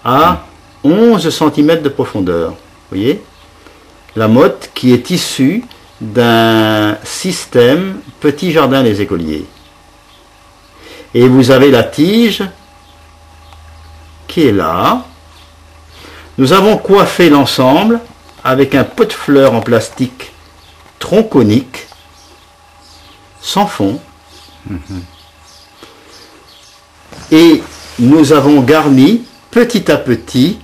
à 11 cm de profondeur. Vous voyez? La motte qui est issue d'un système petit jardin des écoliers. Et vous avez la tige qui est là. Nous avons coiffé l'ensemble avec un pot de fleurs en plastique tronconique, sans fond. Et nous avons garni petit à petit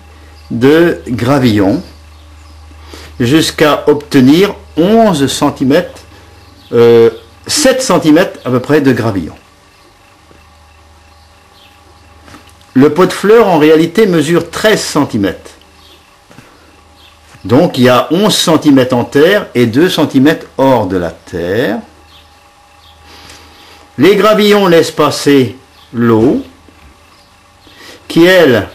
de gravillons jusqu'à obtenir 11 cm, 7 cm à peu près de gravillons. Le pot de fleurs en réalité mesure 13 cm. Donc il y a 11 cm en terre et 2 cm hors de la terre. Les gravillons laissent passer l'eau qui, elle,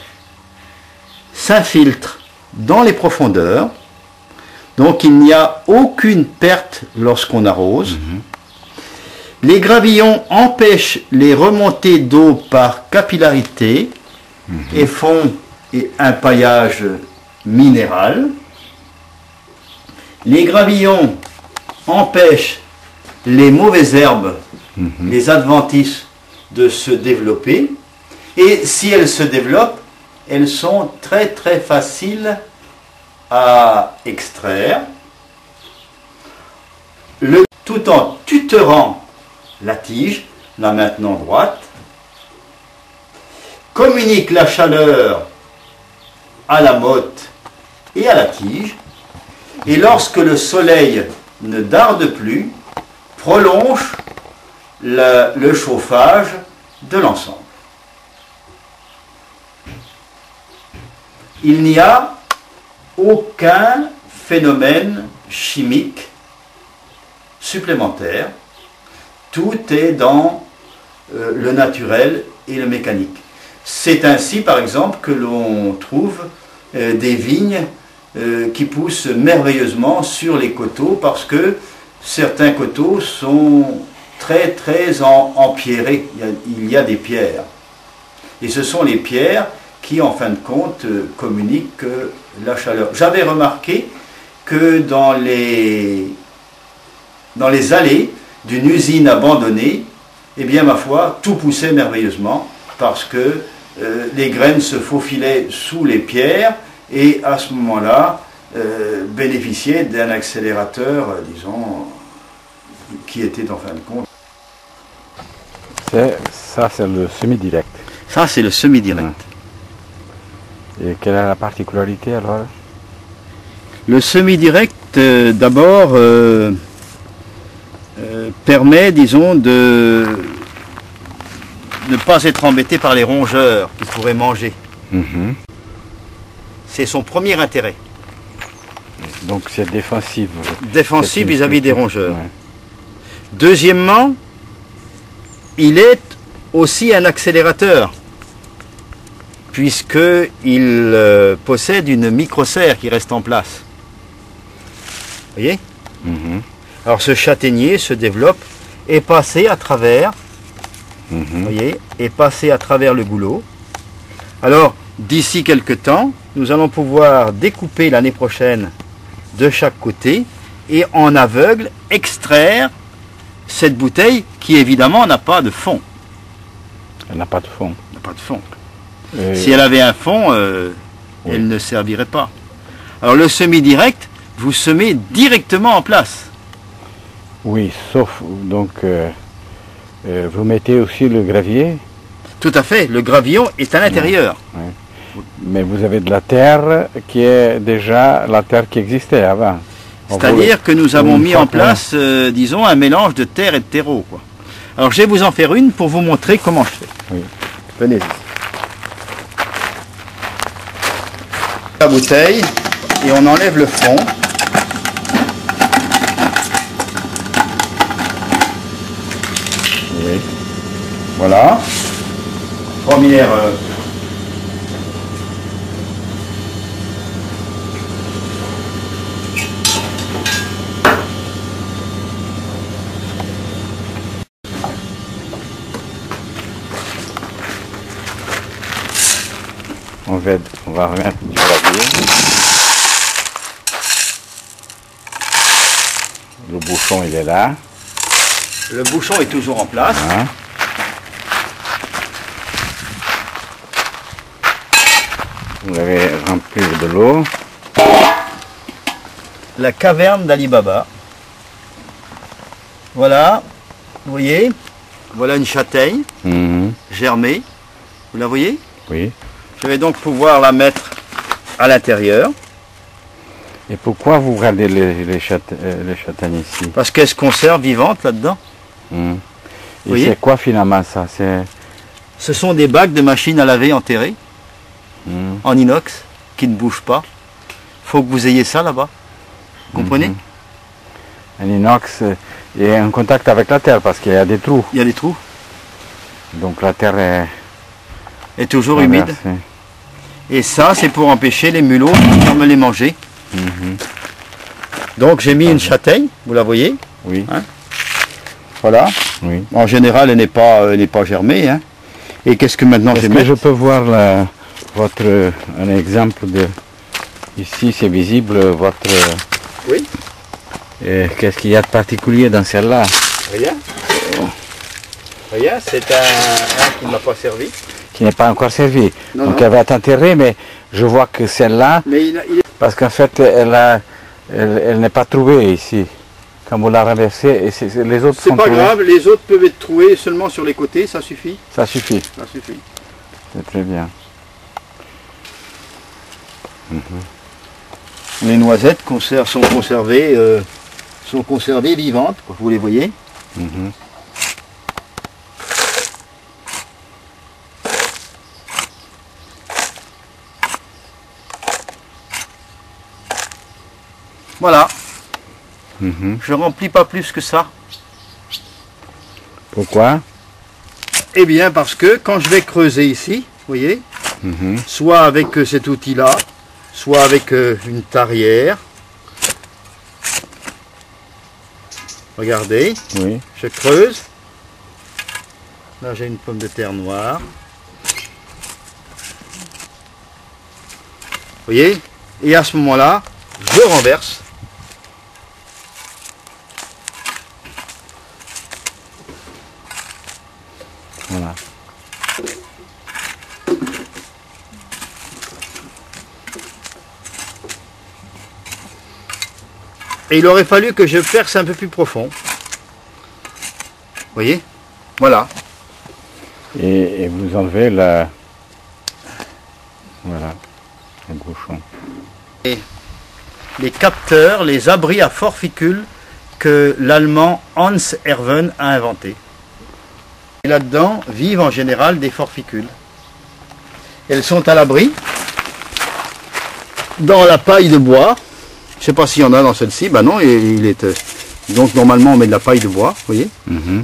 s'infiltre dans les profondeurs. Donc il n'y a aucune perte lorsqu'on arrose. Les gravillons empêchent les remontées d'eau par capillarité et font un paillage minéral. Les gravillons empêchent les mauvaises herbes, les adventices, de se développer. Et si elles se développent, elles sont très très faciles à extraire, tout en tutorant la tige, la maintenant droite, communique la chaleur à la motte et à la tige, et lorsque le soleil ne darde plus, prolonge le chauffage de l'ensemble. Il n'y a aucun phénomène chimique supplémentaire. Tout est dans le naturel et le mécanique. C'est ainsi, par exemple, que l'on trouve des vignes qui poussent merveilleusement sur les coteaux, parce que certains coteaux sont très très empierrés. Il y a des pierres. Et ce sont les pierres qui, en fin de compte, communiquent la chaleur. J'avais remarqué que dans les allées d'une usine abandonnée, eh bien, ma foi, tout poussait merveilleusement, parce que les graines se faufilaient sous les pierres, et à ce moment-là, bénéficiaient d'un accélérateur, disons, qui était en fin de compte. Ça, c'est le semi-direct. Ça, c'est le semi-direct. Et quelle est la particularité alors? Le semi-direct, d'abord, permet, disons, de ne pas être embêté par les rongeurs qui pourraient manger. C'est son premier intérêt. Donc c'est défensif. Défensif vis-à-vis des rongeurs. Ouais. Deuxièmement, il est aussi un accélérateur, puisqu'il possède une microserre qui reste en place. Vous voyez? Alors ce châtaignier se développe et passé à travers, vous voyez, et passé à travers le goulot. Alors d'ici quelques temps, nous allons pouvoir découper l'année prochaine de chaque côté et en aveugle extraire cette bouteille qui évidemment n'a pas de fond. Elle n'a pas de fond. Elle n'a pas de fond. Si elle avait un fond, elle ne servirait pas. Alors le semi-direct, vous semez directement en place. Oui, sauf donc vous mettez aussi le gravier. Tout à fait, le gravillon est à l'intérieur. Ouais. Mais vous avez de la terre qui est déjà la terre qui existait avant. C'est-à-dire que nous avons mis en place, disons, un mélange de terre et de terreau, quoi. Alors je vais vous en faire une pour vous montrer comment je fais. Oui. Venez ici. La bouteille et on enlève le fond. Oui. Voilà. Première. On va remettre du gravier. Le bouchon, il est là. Le bouchon est toujours en place. Hein. Vous l'avez rempli de l'eau. La caverne d'Ali Baba. Voilà, vous voyez, voilà une châtaigne germée. Vous la voyez? Oui. Je vais donc pouvoir la mettre à l'intérieur. Et pourquoi vous gardez les châtaignes ici? Parce qu'elle se conserve vivante là-dedans. Et c'est quoi finalement ça? Ce sont des bacs de machines à laver enterrées, en inox, qui ne bougent pas. Il faut que vous ayez ça là-bas. Vous comprenez? Un inox est en contact avec la terre parce qu'il y a des trous. Il y a des trous. Donc la terre est toujours humide. Et ça, c'est pour empêcher les mulots de venir me les manger. Donc j'ai mis une châtaigne, vous la voyez? Oui. Hein? Voilà. Oui. En général, elle n'est pas germée. Hein. Et qu'est-ce que maintenant je vais mettre? mettre? Je peux voir un exemple de... Ici, c'est visible votre... Oui. Qu'est-ce qu'il y a de particulier dans celle-là? Rien. Rien, c'est un qui ne m'a pas servi. Qui n'est pas encore servi. Non, donc non. elle va être enterrée, mais je vois que celle-là... Parce qu'en fait, elle n'est pas trouvée ici. Quand vous la renversez, les autres sont C'est pas trouvées. grave, les autres peuvent être trouvés seulement sur les côtés, ça suffit. Ça suffit. Ça suffit. C'est très bien. Les noisettes sont conservées vivantes, vous les voyez. Voilà. Je remplis pas plus que ça. Pourquoi? Eh bien parce que quand je vais creuser ici, vous voyez, soit avec cet outil-là, soit avec une tarière. Regardez, oui. Je creuse. Là j'ai une pomme de terre noire. Vous voyez? Et à ce moment-là, je renverse. Voilà. Et il aurait fallu que je perce un peu plus profond. Vous voyez? Voilà. Et vous enlevez la... Voilà, le bouchon. Et les capteurs, les abris à forficules que l'allemand Hans Herven a inventé. Et là-dedans vivent en général des forficules. Elles sont à l'abri dans la paille de bois. Je ne sais pas s'il y en a dans celle-ci. Ben non, il est. Donc normalement on met de la paille de bois, vous voyez.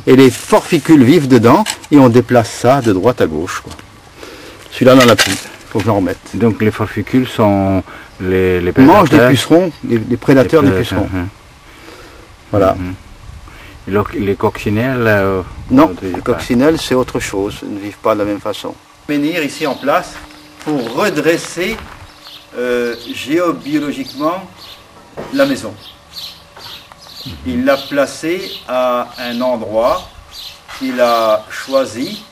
Et les forficules vivent dedans et on déplace ça de droite à gauche. Celui-là dans la pluie. Il faut que je l'en remette. Donc les forficules sont les Ils prédateurs. mangent des pucerons, les prédateurs des pucerons. Voilà. Les coccinelles non, les coccinelles c'est autre chose, ils ne vivent pas de la même façon. Venir ici en place pour redresser géobiologiquement la maison. Il l'a placée à un endroit qu'il a choisi,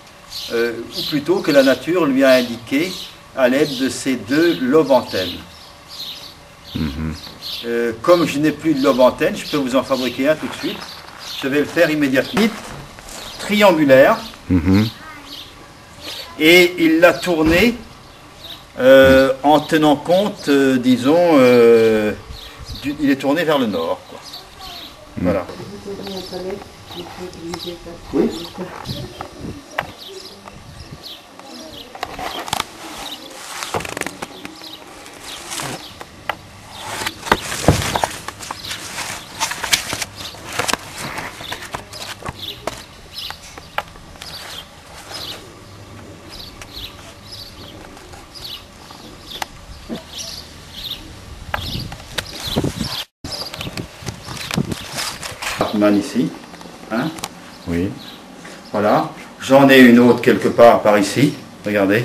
ou plutôt que la nature lui a indiqué à l'aide de ces deux lobes-antennes. Comme je n'ai plus de lobe-antenne, je peux vous en fabriquer un tout de suite. Je vais le faire immédiatement. Triangulaire. Et il l'a tourné en tenant compte, disons, il est tourné vers le nord. Quoi. Voilà. Oui. Ici, hein? Oui. Voilà. J'en ai une autre quelque part par ici. Regardez.